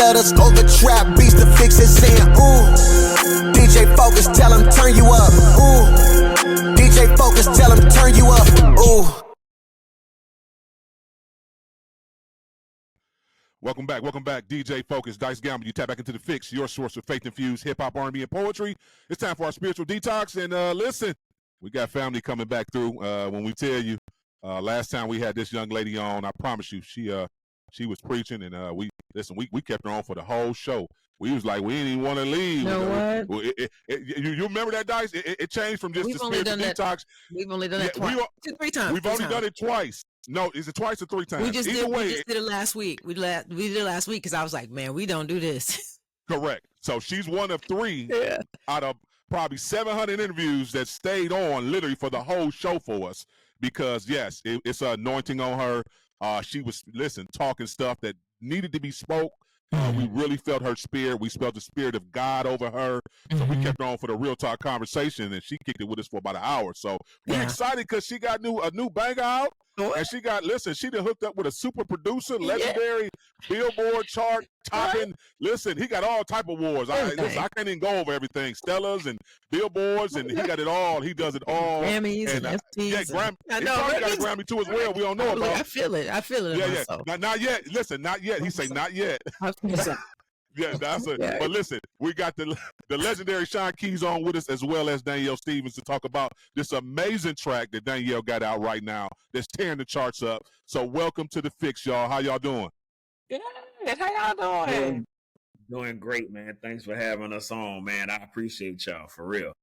letters over trap beats. The Fixx is saying, ooh. DJ Focus, tell him turn you up. Ooh. DJ Focus, tell him turn you up. Ooh. Welcome back. DJ Focus, Dice Gamble. You tap back into the Fixx, your source of faith-infused hip-hop, R&B, and poetry. It's time for our spiritual detox. And listen, we got family coming back through. When we tell you, last time we had this young lady on, I promise you, she was preaching, and we kept her on for the whole show. We was like, we didn't even want to leave. You know what? You remember that, Dice? It changed from just the spiritual detox. We've only done that twice. 2-3 times. We've only done it twice. No, is it twice or 3 times? We just did it last week. We did it last week because I was like, man, we don't do this. Correct. So she's one of 3 out of probably 700 interviews that stayed on literally for the whole show for us because, yes, it's an anointing on her. She was, talking stuff that needed to be spoke. We really felt her spirit. We felt the spirit of God over her. So we kept her on for the real talk conversation, and she kicked it with us for about an hour. So we're excited because she got a new banger out. And she got, she done hooked up with a super producer, legendary Billboard chart topping. He got all type of awards. I can't even go over everything. Stellas and Billboards, and he got it all. He does it all. Grammys and FTs. Yeah, Grammy. He probably got a Grammy too as well. We don't know about it. I feel it. Yeah. Not yet. Listen, not yet. He say not yet. Yeah, that's it. Yeah. But listen, we got the legendary Sean Keys on with us as well as Danielle Stevens to talk about this amazing track that Danielle got out right now that's tearing the charts up. So welcome to the Fixx, y'all. How y'all doing? Good. How y'all doing? Doing great, man. Thanks for having us on, man. I appreciate y'all, for real.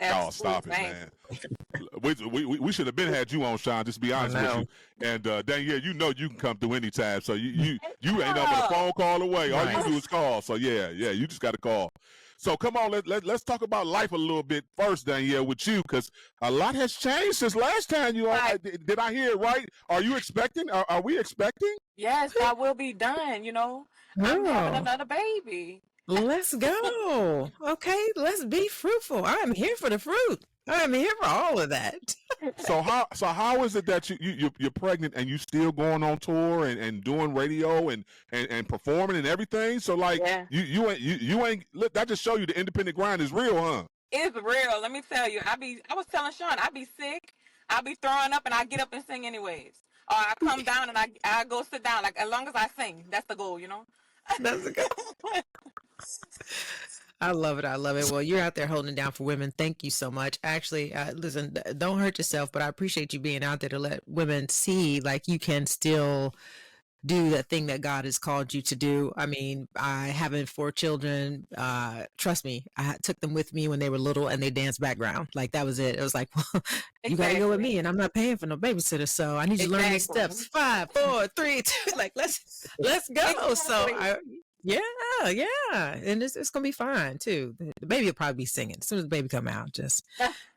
Oh, stop it, man. We should have been had you on, Sean, just to be honest with you. And Danielle, you know you can come through anytime. So you ain't up a phone call away. All you do is call. So yeah, you just got to call. So come on, let's talk about life a little bit first, Danielle, with you, because a lot has changed since last time you on. Did I hear it right? Are you expecting? Are we expecting? Yes, I will be done, I'm having another baby. Let's go. Okay, let's be fruitful. I'm here for the fruit. I'm here for all of that. So how is it that you're pregnant and you still going on tour and doing radio and performing and everything? So you ain't look, that just show you the independent grind is real, huh? It's real. Let me tell you. I was telling Sean, I be sick, I be throwing up, and I get up and sing anyways. Or I come down and I go sit down. Like as long as I sing, that's the goal, That's the goal. I love it. Well, you're out there holding it down for women. Thank you so much. Actually, listen, don't hurt yourself, but I appreciate you being out there to let women see like you can still do that thing that God has called you to do. I mean, I having 4 children, trust me, I took them with me when they were little and they danced background. Like that was it. It was like, well, you got to go with me and I'm not paying for no babysitter. So I need you to learn these steps. 5, 4, 3, 2, like let's go. So yeah. And it's going to be fine too. The baby will probably be singing as soon as the baby come out, just,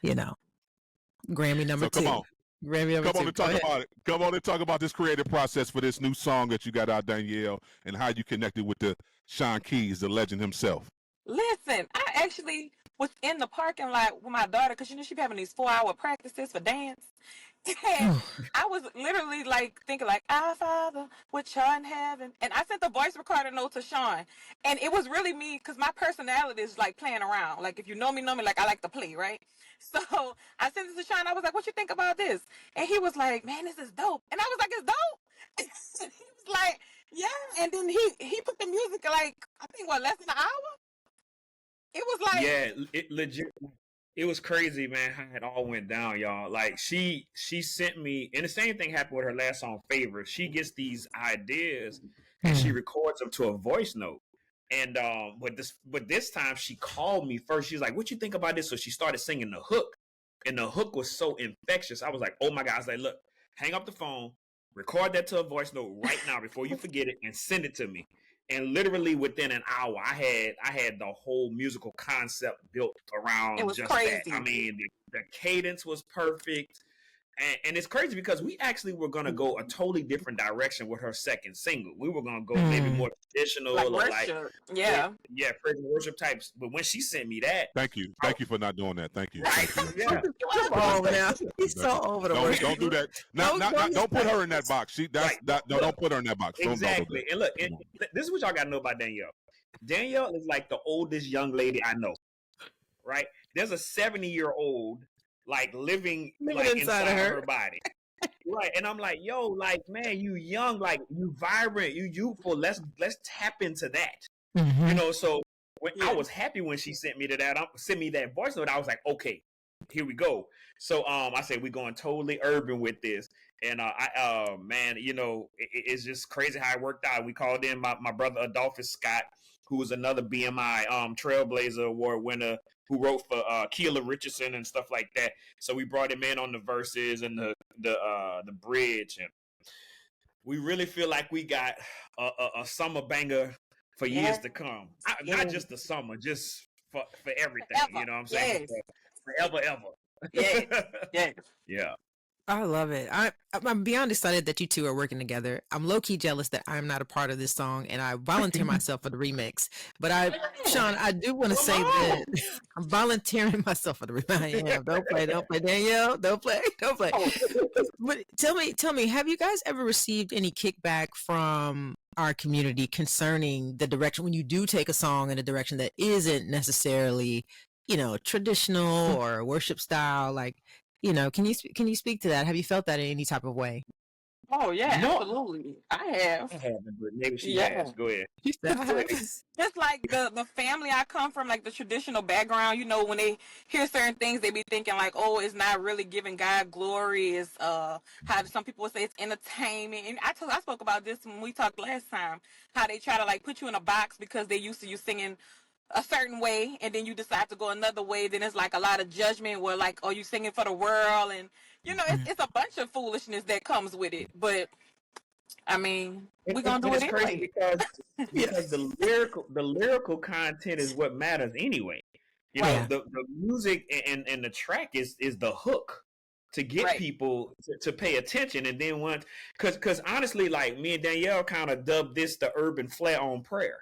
Grammy number 2. Come on. Come on and talk about it. Come on and talk about this creative process for this new song that you got out, Danielle, and how you connected with the Sean Keys, the legend himself. Listen, I actually was in the parking lot with my daughter because she be having these 4-hour practices for dance. And I was literally thinking our Father which art in heaven, and I sent the voice recorder note to Sean, and it was really me because my personality is playing around. Like if you know me, I like to play, right? So I sent it to Sean. I was like, "What you think about this?" And he was like, "Man, this is dope." And I was like, "It's dope." And he was like, "Yeah." And then he put the music I think less than an hour. It was it legit. It was crazy, man, how it all went down, y'all. Like, she sent me, and the same thing happened with her last song, Favor. She gets these ideas, and she records them to a voice note. And but this time, she called me first. She's like, what you think about this? So she started singing the hook, and the hook was so infectious. I was like, oh, my God. I was like, look, hang up the phone, record that to a voice note right now before you forget it, and send it to me. And literally within an hour, I had the whole musical concept built around just crazy. That. I mean, the cadence was perfect. And it's crazy because we actually were gonna go a totally different direction with her second single. We were gonna go maybe more traditional, like or worship. Yeah. praise and worship types. But when she sent me that, Thank you for not doing that. Thank you. yeah, Come on now. He's so over the world. Don't do that. Don't put her in that box. Don't put her in that box. Exactly. And look, this is what y'all gotta know about Danielle. Danielle is like the oldest young lady I know. Right? There's a 70-year-old like living like inside of her body. Right. And I'm like, yo, like, man, you young, like you vibrant, you youthful. Let's tap into that. Mm-hmm. You know, so when I was happy when she sent me that voice note, I was like, okay, here we go. So I said we're going totally urban with this. And man, you know, it's just crazy how it worked out. We called in my brother Adolphus Scott, who was another BMI Trailblazer Award winner, who wrote for Keela Richardson and stuff like that. So we brought him in on the verses and the bridge, and we really feel like we got a summer banger for years to come. Not just the summer, just for everything. Forever. You know what I'm saying? Yes. Forever. Yeah. Yeah. I love it. I'm beyond excited that you two are working together. I'm low-key jealous that I'm not a part of this song, and I volunteer myself for the remix. But Sean, I do want to say that I'm volunteering myself for the remix. I am. Don't play, Danielle. Don't play. But tell me, have you guys ever received any kickback from our community concerning the direction when you do take a song in a direction that isn't necessarily, traditional or worship style? Like, can you speak to that? Have you felt that in any type of way? Oh yeah, no. Absolutely. I have. I haven't, but maybe she has. Go ahead. Just like the family I come from, like the traditional background, when they hear certain things, they be thinking like, oh, it's not really giving God glory. It's how some people would say it's entertainment. And I spoke about this when we talked last time, how they try to like put you in a box because they used to you singing a certain way, and then you decide to go another way. Then it's like a lot of judgment where like, oh, you singing for the world, and it's a bunch of foolishness that comes with it. But I mean, we're gonna do it anyway. Crazy because the lyrical content is what matters anyway. The music and the track is the hook to get people to pay attention. And then once, because honestly, like me and Danielle kind of dubbed this the urban flair on prayer.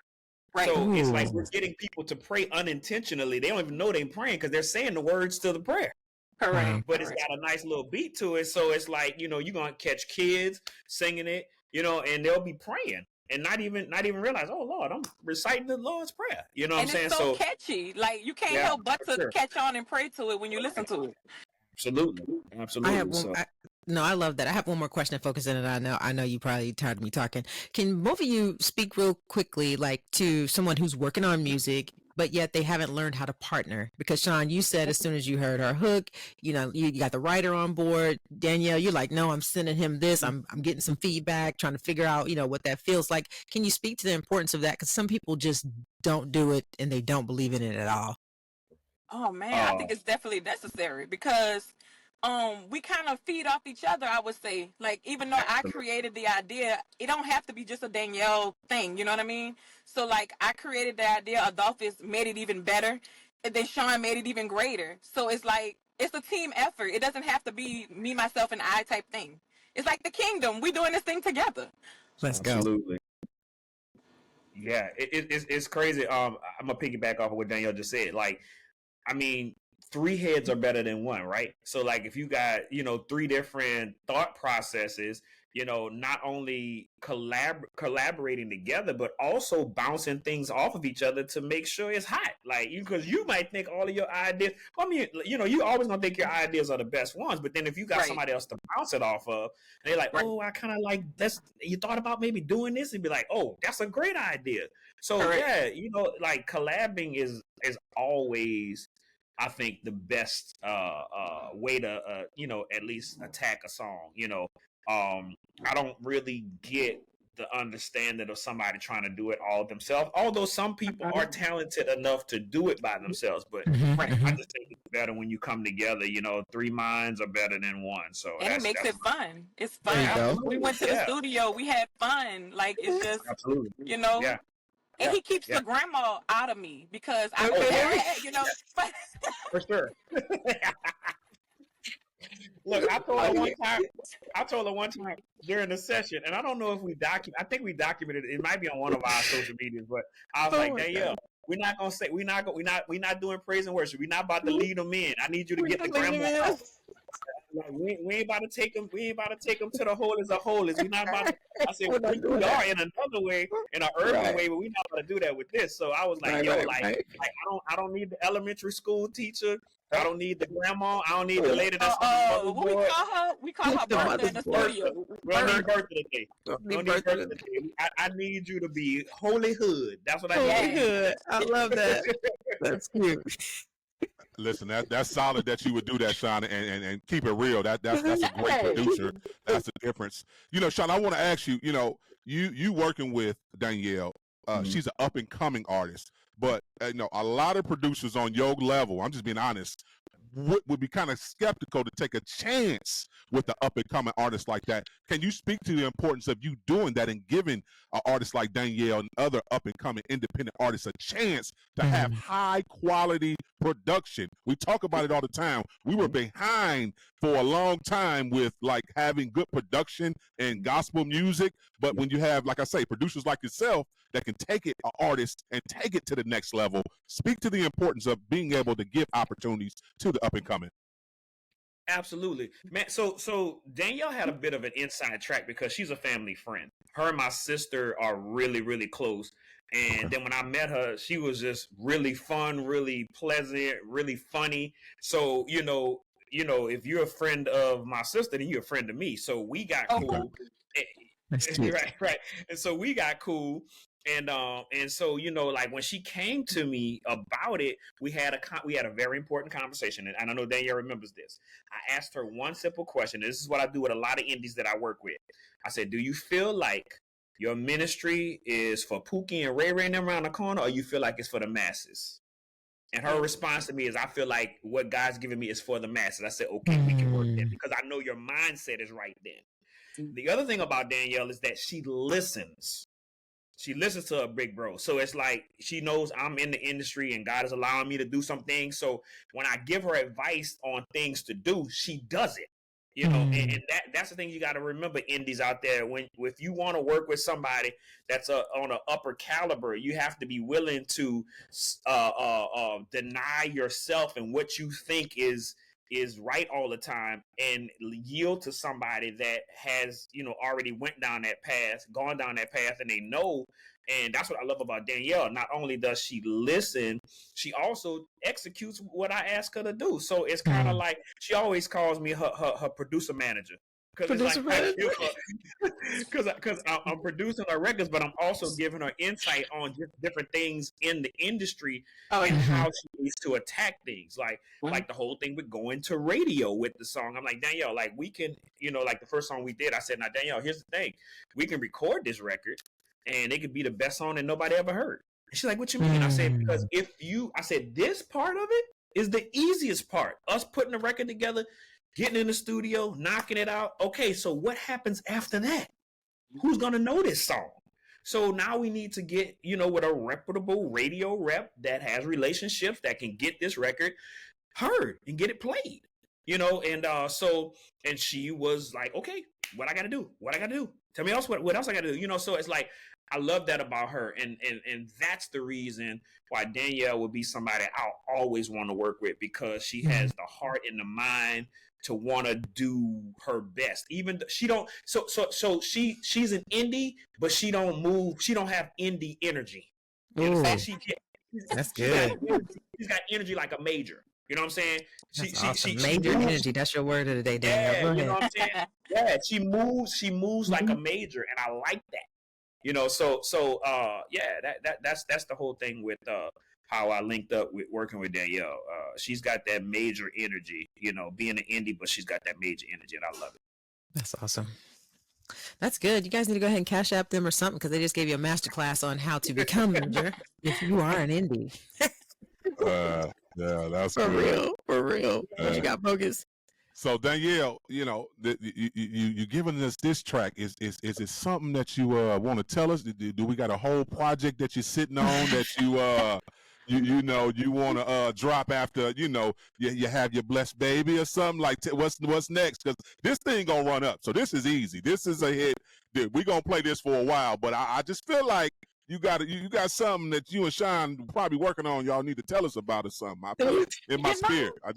Right. So it's like we're getting people to pray unintentionally. They don't even know they're praying because they're saying the words to the prayer. Correct. But it's got a nice little beat to it. So it's like, you're going to catch kids singing it, and they'll be praying and not even realize, oh, Lord, I'm reciting the Lord's Prayer. You know what I'm saying? It's so catchy. Like, you can't help but to catch on and pray to it when you listen to it. Absolutely. I love that. I have one more question focusing, and I know you probably tired of me talking. Can both of you speak real quickly, like to someone who's working on music, but yet they haven't learned how to partner? Because Sean, you said as soon as you heard her hook, you got the writer on board. Danielle, you're like, no, I'm sending him this. I'm getting some feedback, trying to figure out, what that feels like. Can you speak to the importance of that? Because some people just don't do it and they don't believe in it at all. Oh man, I think it's definitely necessary because we kind of feed off each other, I would say. Like, even though I created the idea, it don't have to be just a Danielle thing, you know what I mean? So like, I created the idea, Adolphus made it even better, and then Sean made it even greater. So it's like, it's a team effort. It doesn't have to be me, myself, and I type thing. It's like the kingdom. We doing this thing together. Let's go. Absolutely. Yeah, it's crazy. I'm gonna piggyback off of what Danielle just said. Like, I mean, 3 heads are better than 1, right? So like, if you got, 3 different thought processes, not only collaborating together, but also bouncing things off of each other to make sure it's hot. Like, because you might think all of your ideas, I mean, you always gonna think your ideas are the best ones, but then if you got somebody else to bounce it off of, and they're like, oh, I kind of like this, you thought about maybe doing this, and be like, oh, that's a great idea. So like collabing is always, I think, the best way to at least attack a song. I don't really get the understanding of somebody trying to do it all themselves, although some people are talented enough to do it by themselves. But I just think it's better when you come together. 3 minds are better than 1. So and it makes it fun. It's fun. We went to the studio. We had fun. Like, it's just absolutely. Yeah. And he keeps the grandma out of me because I for sure. Look, I told her one time. I told her one time during the session, and I don't know if we document. I think we documented it. It might be on one of our social medias, but I was like, Danielle, we're not gonna say we're not doing praise and worship. We're not about to lead them in. I need you to get the grandma out. Like, we ain't about to take them. We ain't about to take them to the holies of holies. We're not about to. I said we are in another way, in an urban way, but we're not going to do that with this. So I was like, I don't need the elementary school teacher. I don't need the grandma. I don't need the lady that's we call her Bertha in the studio. We don't need Bertha today. We don't need Bertha today. I need you to be holy hood. That's what I need. Holy hood. I love that. That's cute. Listen, that's solid that you would do that, Sean, and keep it real. That's a great producer. That's the difference. You know, Sean, I want to ask you, you working with Danielle, she's an up and coming artist, but a lot of producers on your level, I'm just being honest, would be kind of skeptical to take a chance with an up and coming artist like that. Can you speak to the importance of you doing that and giving an artist like Danielle and other up and coming independent artists a chance to have high quality production? We talk about it all the time. We were behind for a long time with like having good production and gospel music, but when you have, like I say, producers like yourself that can take it, an artist, and take it to the next level, speak to the importance of being able to give opportunities to the up and coming. Absolutely, man. So Danielle had a bit of an inside track because she's a family friend. Her and my sister are really, really close. And then when I met her, she was just really fun, really pleasant, really funny. So, if you're a friend of my sister, then you're a friend of me. So we got cool. Right. And so we got cool. And so, like when she came to me about it, we had a very important conversation. And I know Danielle remembers this. I asked her one simple question. This is what I do with a lot of indies that I work with. I said, do you feel like your ministry is for Pookie and Ray Ray and them around the corner, or you feel like it's for the masses? And her response to me is, I feel like what God's giving me is for the masses. I said, okay, we can work that because I know your mindset is right then. The other thing about Danielle is that she listens. She listens to her big bro. So it's like she knows I'm in the industry and God is allowing me to do some things. So when I give her advice on things to do, she does it. And that's the thing you got to remember, indies out there. If you want to work with somebody that's on an upper caliber, you have to be willing to deny yourself and what you think is right all the time and yield to somebody that has, already gone down that path, and they know. And that's what I love about Danielle. Not only does she listen, she also executes what I ask her to do. So it's kind of like she always calls me her producer manager. Because I'm producing her records, but I'm also giving her insight on just different things in the industry and how she needs to attack things. Like the whole thing with going to radio with the song. I'm like, Danielle, like we can, like the first song we did, I said, now Danielle, here's the thing. We can record this record and it could be the best song that nobody ever heard. And she's like, what you mean? I said, because I said, this part of it is the easiest part. Us putting the record together, getting in the studio, knocking it out. Okay, so what happens after that? Who's going to know this song? So now we need to get, with a reputable radio rep that has relationships that can get this record heard and get it played, and she was like, okay, what I got to do? Tell me else, what else I got to do? So it's like, I love that about her. And that's the reason why Danielle would be somebody I'll always want to work with, because she has the heart and the mind to want to do her best. Even she don't. So she's an indie, but she don't move. She don't have indie energy. You know what I'm saying? That's good. She's got energy like a major. You know what I'm saying? Awesome. Major energy. That's your word of the day, Danielle. Yeah, you know what I'm saying? Yeah, she moves like a major, and I like that. That's the whole thing with how I linked up with working with Danielle. She's got that major energy, being an indie, but she's got that major energy, and I love it. That's awesome. That's good. You guys need to go ahead and cash app them or something, because they just gave you a masterclass on how to become a major if you are an indie. Yeah, that's for real. What you got, Bogus? So Danielle, you giving us this track. Is it something that you want to tell us? Do we got a whole project that you're sitting on that you know, you want to drop after, you know, you have your blessed baby or something like what's next, because this thing gonna run up. So this is easy. This is a hit. We're gonna play this for a while, but I just feel like you got something that you and Sean probably working on. Y'all need to tell us about or something. I feel it in my spirit. I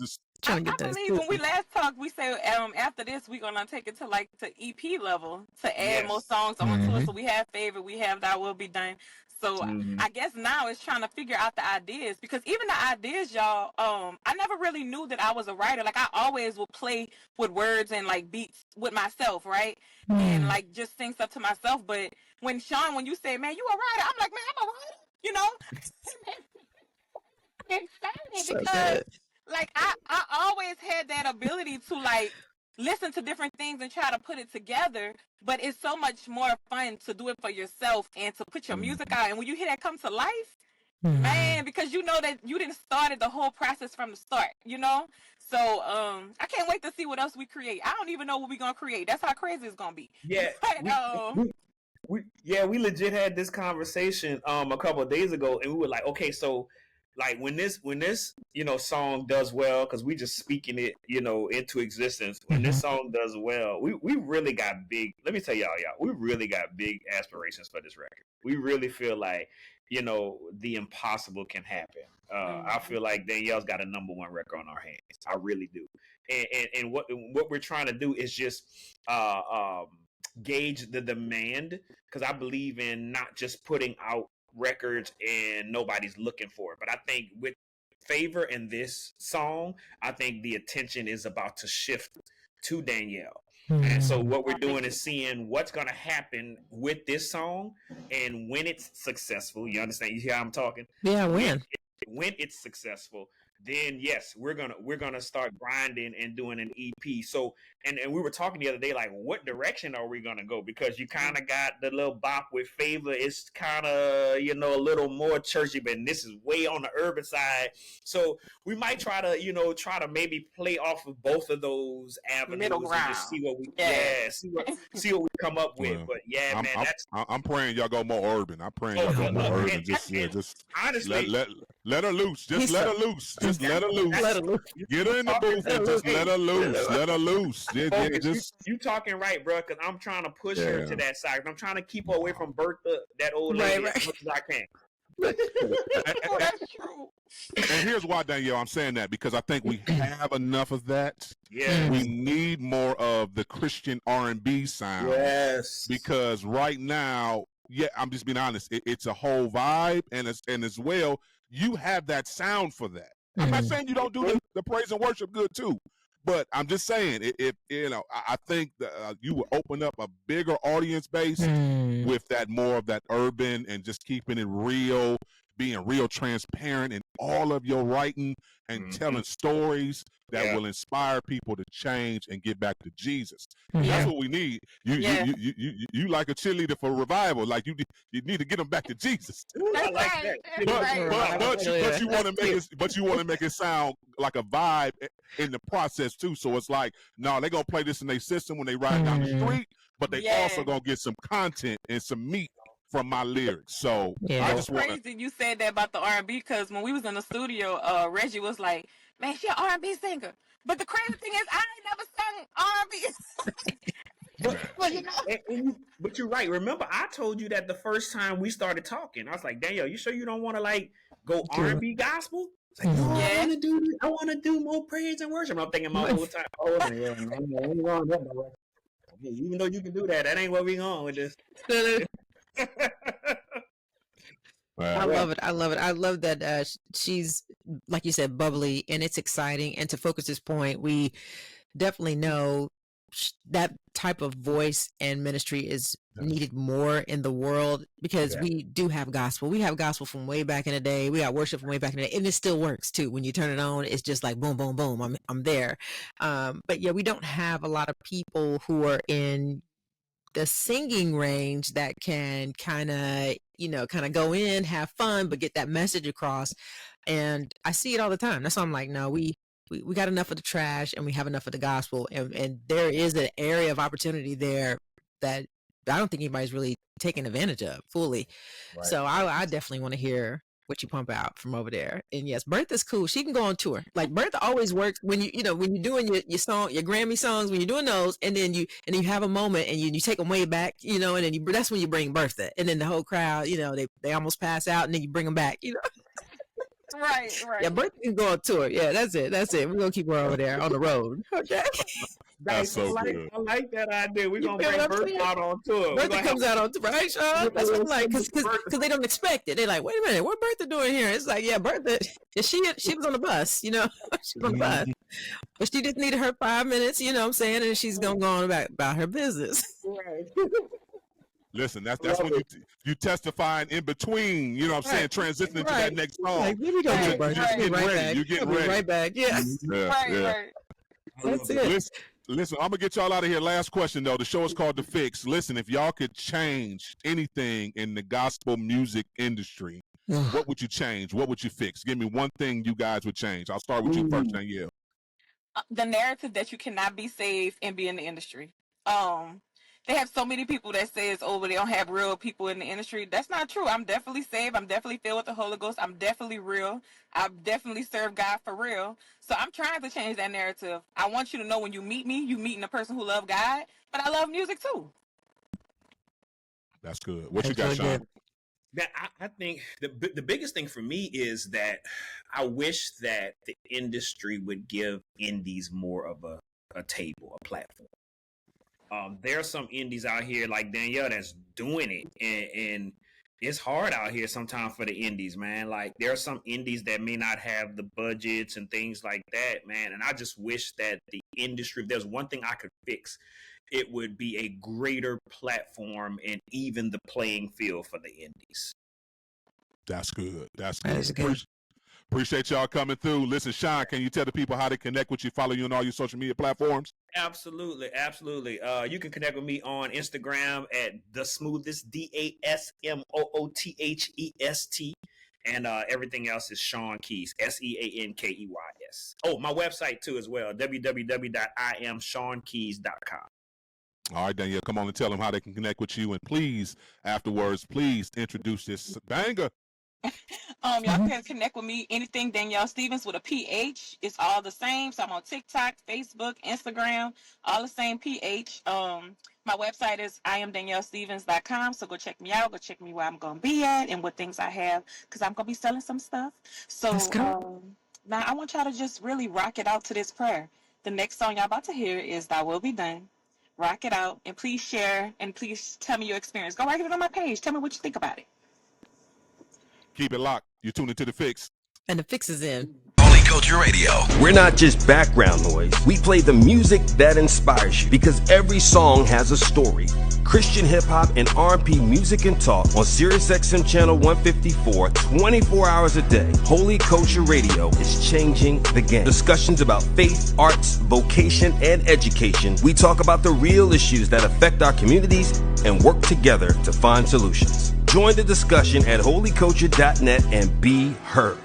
believe when we last talked, we said after this we're gonna take it to like the EP level to add more songs onto it. So we have favorite, we have That Will Be Done. So I guess now it's trying to figure out the ideas, because even the ideas, y'all, I never really knew that I was a writer. Like I always would play with words and like beats with myself, right? And like just sing stuff to myself. But when Sean, when you say, man, you a writer, I'm like, man, I'm a writer, you know? Excited because like I always had that ability to like listen to different things and try to put it together, but it's so much more fun to do it for yourself and to put your music out. And when you hear that come to life, man, because you know that you didn't started the whole process from the start, you know? So I can't wait to see what else we create. I don't even know what we're gonna create. That's how crazy it's gonna be. Yeah. We legit had this conversation a couple of days ago, and we were like, okay, so like when this you know song does well, because we just speaking it, you know, into existence. When this song does well, we really got big. Let me tell y'all, we really got big aspirations for this record. We really feel like, you know, the impossible can happen. I feel like Danielle's got a #1 record on our hands. I really do. And what we're trying to do is just gauge the demand, because I believe in not just putting out records and nobody's looking for it. But I think with Favor and this song, I think the attention is about to shift to Danielle. And so what we're doing is seeing what's going to happen with this song, and when it's successful, you understand? You hear how I'm talking? Yeah, when it's successful, then yes, we're gonna start grinding and doing an EP. So and we were talking the other day, like, what direction are we gonna go? Because you kind of got the little bop with Favor. It's kind of, you know, a little more churchy, but this is way on the urban side. So we might try to maybe play off of both of those avenues and just see what we see what we come up with. But yeah, I'm praying y'all go more urban. I'm praying y'all go more urban. Just honestly, let her loose. Just let her loose. Just let her loose. Get her in the booth and just let her loose. Let her loose. You talking right, bro? Because I'm trying to push her to that side. I'm trying to keep her away from Bertha, that old lady, as much as I can. That's true. And here's why, Danielle, I'm saying that, because I think we have enough of that. Yeah, we need more of the Christian R&B sound. Yes, because right now, I'm just being honest. It's a whole vibe, and as well, you have that sound for that. I'm not saying you don't do the praise and worship good too, but I'm just saying, if you know, I think you will open up a bigger audience base with that, more of that urban, and just keeping it real, being real transparent in all of your writing and telling stories that will inspire people to change and get back to Jesus. That's what we need. You like a cheerleader for revival. Like you need to get them back to Jesus. I like that. But you want to make it. But you want to make it sound like a vibe in the process too. So it's like, no, they're gonna play this in their system when they ride down the street, but they also gonna get some content and some meat from my lyrics. So I just crazy you said that about the R&B, because when we was in the studio, Reggie was like, man, she an R&B singer. But the crazy thing is, I ain't never sung R&B. But you're right. Remember, I told you that the first time we started talking. I was like, Danielle, you sure you don't want to like go R&B gospel? It's like, no, I want to do more praise and worship. I'm thinking my whole time, even though you can do that, that ain't what we going with this. I love it. I love that she's, like you said, bubbly, and it's exciting. And to Focus's point, we definitely know that type of voice and ministry is needed more in the world, because we do have gospel. We have gospel from way back in the day. We got worship from way back in the day, and it still works too. When you turn it on, it's just like boom, boom, boom. I'm there. But yeah, we don't have a lot of people who are in the singing range that can kind of go in, have fun, but get that message across. And I see it all the time. That's why I'm like, no, we got enough of the trash and we have enough of the gospel. And there is an area of opportunity there that I don't think anybody's really taking advantage of fully. Right. So I definitely want to hear what you pump out from over there. And yes, Bertha's cool. She can go on tour. Like Bertha always works when when you're doing your song, your Grammy songs, when you're doing those, and then you have a moment and you take them way back, and then that's when you bring Bertha, and then the whole crowd, they almost pass out, and then you bring them back, Right. Yeah, Bertha can go on tour. Yeah, that's it. We're gonna keep her over there on the road. Okay. That's so good. I like that idea. We're going to feel bring what I'm Bertha saying? out on tour. Bertha comes out on tour, right, Sean? That's what I'm like, because they don't expect it. They're like, wait a minute, what Bertha doing here? It's like, yeah, Bertha, she was on the bus, she was on the bus. But she just needed her 5 minutes, what I'm saying, and she's going to go on about her business. Right. Listen, that's when you testifying in between, transitioning to that next song. Like, where we going, Bertha? You're getting ready. Right back, yeah. Right. That's it. Listen, I'm gonna get y'all out of here. Last question though. The show is called The Fixx. Listen, if y'all could change anything in the gospel music industry, what would you change? What would you fix? Give me one thing you guys would change. I'll start with you first, Danielle. The narrative that you cannot be saved and be in the industry. They have so many people that says, oh, but they don't have real people in the industry. That's not true. I'm definitely saved. I'm definitely filled with the Holy Ghost. I'm definitely real. I definitely serve God for real. So I'm trying to change that narrative. I want you to know when you meet me, you meeting a person who loves God, but I love music too. That's good. What you got, Sean? I think the biggest thing for me is that I wish that the industry would give indies more of a table, a platform. There are some indies out here like Danielle that's doing it, and it's hard out here sometimes for the indies, man. Like there are some indies that may not have the budgets and things like that, man. And I just wish that the industry, if there's one thing I could fix, it would be a greater platform and even the playing field for the indies. That's good. That's good. Appreciate y'all coming through. Listen, Sean, can you tell the people how to connect with you, follow you on all your social media platforms? Absolutely. You can connect with me on Instagram at the smoothest, DASMOOTHEST, and everything else is Sean Keys, SEANKEYS. Oh, my website too as well, www.IamSeanKeys.com. All right, Danielle, come on and tell them how they can connect with you, and please, afterwards, please introduce this banger. Y'all can connect with me anything Danielle Stevens with a PH. It's all the same. So I'm on TikTok, Facebook, Instagram, all the same PH. My website is IamDanielleStevens.com. So go check me out. Go check me where I'm gonna be at and what things I have, because I'm gonna be selling some stuff. So now I want y'all to just really rock it out to this prayer. The next song y'all about to hear is "Thy Will Be Done." Rock it out, and please share, and please tell me your experience. Go write it on my page. Tell me what you think about it. Keep it locked. You're tuning to The Fixx. And The Fixx is in. Holy Culture Radio. We're not just background noise. We play the music that inspires you, because every song has a story. Christian hip-hop and R&B music and talk on Siriusxm channel 154, 24 hours a day. Holy Culture Radio is changing the game. Discussions about faith, arts, vocation, and education. We talk about the real issues that affect our communities and work together to find solutions. Join the discussion at holyculture.net and be heard.